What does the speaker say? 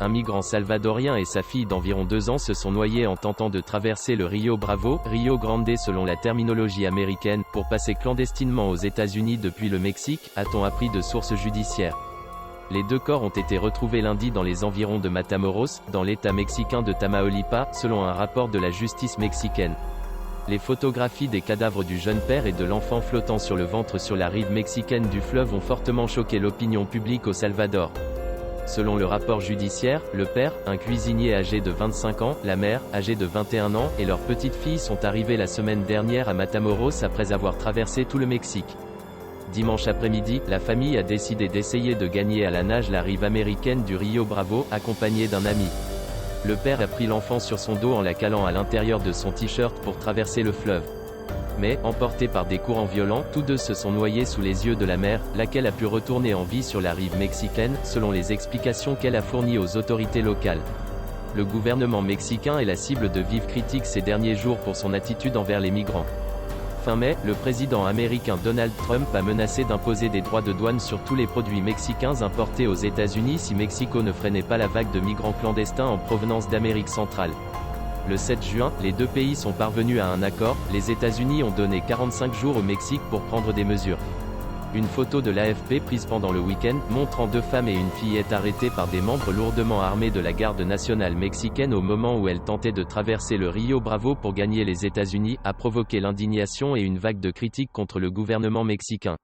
un migrant salvadorien et sa fille d'environ 2 ans se sont noyés en tentant de traverser le Rio Bravo, Rio Grande selon la terminologie américaine, pour passer clandestinement aux États-Unis depuis le Mexique, a-t-on appris de sources judiciaires. Les 2 corps ont été retrouvés lundi dans les environs de Matamoros, dans l'État mexicain de Tamaulipas, selon un rapport de la justice mexicaine. Les photographies des cadavres du jeune père et de l'enfant flottant sur le ventre sur la rive mexicaine du fleuve ont fortement choqué l'opinion publique au Salvador. Selon le rapport judiciaire, le père, un cuisinier âgé de 25 ans, la mère, âgée de 21 ans, et leur petite fille sont arrivés la semaine dernière à Matamoros après avoir traversé tout le Mexique. Dimanche après-midi, la famille a décidé d'essayer de gagner à la nage la rive américaine du Rio Bravo, accompagné d'un ami. Le père a pris l'enfant sur son dos en la calant à l'intérieur de son t-shirt pour traverser le fleuve. Mais, emportés par des courants violents, tous 2 se sont noyés sous les yeux de la mère, laquelle a pu retourner en vie sur la rive mexicaine, selon les explications qu'elle a fournies aux autorités locales. Le gouvernement mexicain est la cible de vives critiques ces derniers jours pour son attitude envers les migrants. Fin mai, le président américain Donald Trump a menacé d'imposer des droits de douane sur tous les produits mexicains importés aux États-Unis si Mexico ne freinait pas la vague de migrants clandestins en provenance d'Amérique centrale. Le 7 juin, les 2 pays sont parvenus à un accord. Les États-Unis ont donné 45 jours au Mexique pour prendre des mesures. Une photo de l'AFP prise pendant le week-end, montrant 2 femmes et une fille est arrêtée par des membres lourdement armés de la garde nationale mexicaine au moment où elles tentaient de traverser le Rio Bravo pour gagner les États-Unis, a provoqué l'indignation et une vague de critiques contre le gouvernement mexicain.